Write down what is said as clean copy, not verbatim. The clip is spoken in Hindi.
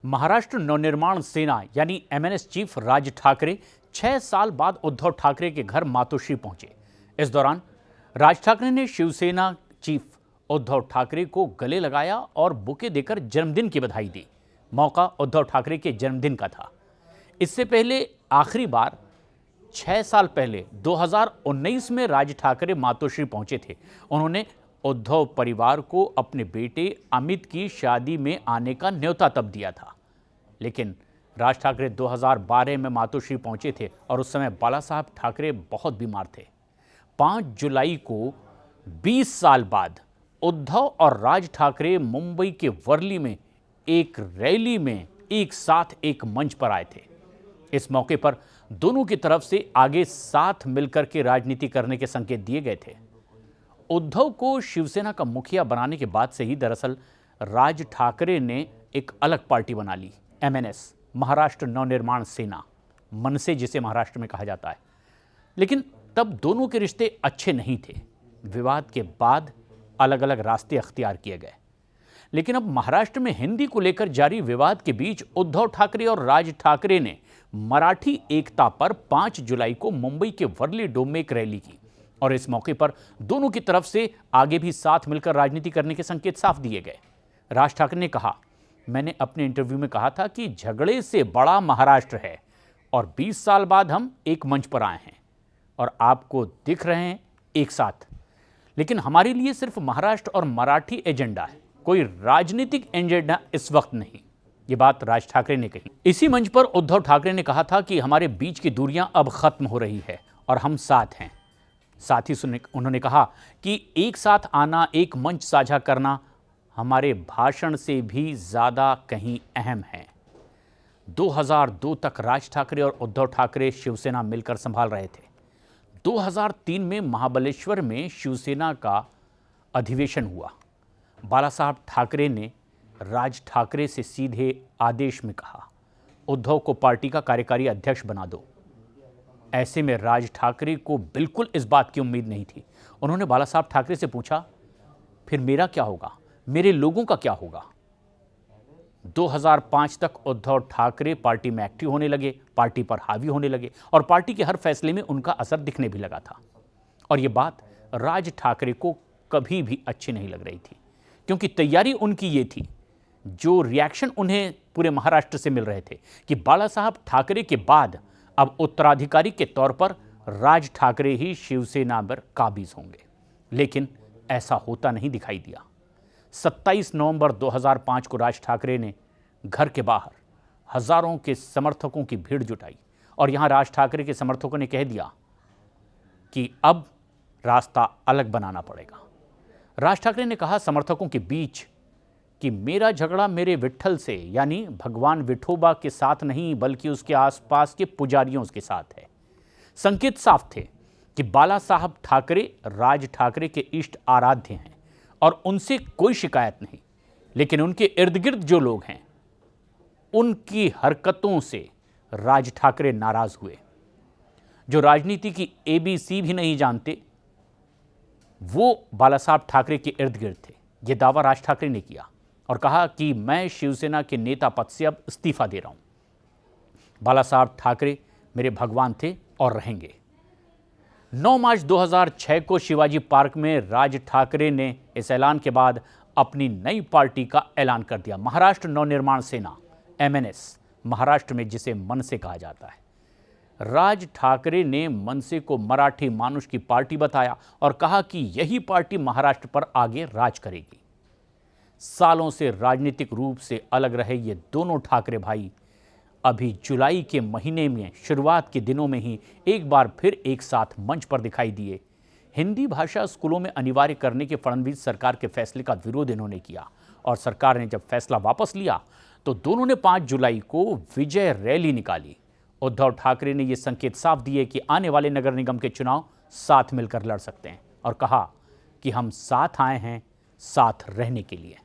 महाराष्ट्र नवनिर्माण सेना यानी एमएनएस चीफ राज ठाकरे 6 साल बाद उद्धव ठाकरे के घर मातोश्री पहुंचे। इस दौरान राज ठाकरे ने शिवसेना चीफ उद्धव ठाकरे को गले लगाया और बुके देकर जन्मदिन की बधाई दी। मौका उद्धव ठाकरे के जन्मदिन का था। इससे पहले आखिरी बार 6 साल पहले 2019 में राज ठाकरे मातोश्री पहुंचे थे। उन्होंने उद्धव परिवार को अपने बेटे अमित की शादी में आने का न्योता तब दिया था, लेकिन राज ठाकरे 2012 में मातोश्री पहुंचे थे और उस समय बाला साहब ठाकरे बहुत बीमार थे। 5 जुलाई को 20 साल बाद उद्धव और राज ठाकरे मुंबई के वर्ली में एक रैली में एक साथ एक मंच पर आए थे। इस मौके पर दोनों की तरफ से आगे साथ मिलकर के राजनीति करने के संकेत दिए गए थे। उद्धव को शिवसेना का मुखिया बनाने के बाद से ही दरअसल राज ठाकरे ने एक अलग पार्टी बना ली, एमएनएस महाराष्ट्र नवनिर्माण सेना, मनसे जिसे महाराष्ट्र में कहा जाता है। लेकिन तब दोनों के रिश्ते अच्छे नहीं थे। विवाद के बाद अलग अलग रास्ते अख्तियार किए गए। लेकिन अब महाराष्ट्र में हिंदी को लेकर जारी विवाद के बीच उद्धव ठाकरे और राज ठाकरे ने मराठी एकता पर 5 जुलाई को मुंबई के वर्ली डोम में एक रैली की और इस मौके पर दोनों की तरफ से आगे भी साथ मिलकर राजनीति करने के संकेत साफ दिए गए। राज ठाकरे ने कहा, मैंने अपने इंटरव्यू में कहा था कि झगड़े से बड़ा महाराष्ट्र है और 20 साल बाद हम एक मंच पर आए हैं और आपको दिख रहे हैं एक साथ। लेकिन हमारे लिए सिर्फ महाराष्ट्र और मराठी एजेंडा है, कोई राजनीतिक एजेंडा इस वक्त नहीं। ये बात राज ठाकरे ने कही। इसी मंच पर उद्धव ठाकरे ने कहा था कि हमारे बीच की दूरियां अब खत्म हो रही है और हम साथ हैं। साथ ही उन्होंने कहा कि एक साथ आना, एक मंच साझा करना हमारे भाषण से भी ज़्यादा कहीं अहम है। 2002 तक राज ठाकरे और उद्धव ठाकरे शिवसेना मिलकर संभाल रहे थे। 2003 में महाबलेश्वर में शिवसेना का अधिवेशन हुआ। बाला साहब ठाकरे ने राज ठाकरे से सीधे आदेश में कहा, उद्धव को पार्टी का कार्यकारी अध्यक्ष बना दो। ऐसे में राज ठाकरे को बिल्कुल इस बात की उम्मीद नहीं थी। उन्होंने बाला साहब ठाकरे से पूछा, फिर मेरा क्या होगा, मेरे लोगों का क्या होगा। 2005 तक उद्धव ठाकरे पार्टी में एक्टिव होने लगे, पार्टी पर हावी होने लगे और पार्टी के हर फैसले में उनका असर दिखने भी लगा था। और यह बात राज ठाकरे को कभी भी अच्छी नहीं लग रही थी, क्योंकि तैयारी उनकी ये थी, जो रिएक्शन उन्हें पूरे महाराष्ट्र से मिल रहे थे कि बाला साहब ठाकरे के बाद अब उत्तराधिकारी के तौर पर राज ठाकरे ही शिवसेना पर काबिज होंगे। लेकिन ऐसा होता नहीं दिखाई दिया। 27 नवंबर 2005 को राज ठाकरे ने घर के बाहर हजारों के समर्थकों की भीड़ जुटाई और यहां राज ठाकरे के समर्थकों ने कह दिया कि अब रास्ता अलग बनाना पड़ेगा। राज ठाकरे ने कहा समर्थकों के बीच कि मेरा झगड़ा मेरे विट्ठल से यानी भगवान विठोबा के साथ नहीं, बल्कि उसके आसपास के पुजारियों के साथ है। संकेत साफ थे कि बाला साहब ठाकरे राज ठाकरे के इष्ट आराध्य हैं और उनसे कोई शिकायत नहीं, लेकिन उनके इर्द गिर्द जो लोग हैं उनकी हरकतों से राज ठाकरे नाराज हुए। जो राजनीति की ABC भी नहीं जानते वो बाला साहब ठाकरे के इर्द गिर्द थे। यह दावा राज ठाकरे ने किया और कहा कि मैं शिवसेना के नेता पद से अब इस्तीफा दे रहा हूं। बाला साहब ठाकरे मेरे भगवान थे और रहेंगे। 9 मार्च 2006 को शिवाजी पार्क में राज ठाकरे ने इस ऐलान के बाद अपनी नई पार्टी का ऐलान कर दिया, महाराष्ट्र नवनिर्माण सेना, एमएनएस, महाराष्ट्र में जिसे मनसे कहा जाता है। राज ठाकरे ने मनसे को मराठी मानुष की पार्टी बताया और कहा कि यही पार्टी महाराष्ट्र पर आगे राज करेगी। सालों से राजनीतिक रूप से अलग रहे ये दोनों ठाकरे भाई अभी जुलाई के महीने में शुरुआत के दिनों में ही एक बार फिर एक साथ मंच पर दिखाई दिए। हिंदी भाषा स्कूलों में अनिवार्य करने के फडणवीस सरकार के फैसले का विरोध इन्होंने किया और सरकार ने जब फैसला वापस लिया तो दोनों ने 5 जुलाई को विजय रैली निकाली। उद्धव ठाकरे ने यह संकेत साफ दिए कि आने वाले नगर निगम के चुनाव साथ मिलकर लड़ सकते हैं और कहा कि हम साथ आए हैं साथ रहने के लिए।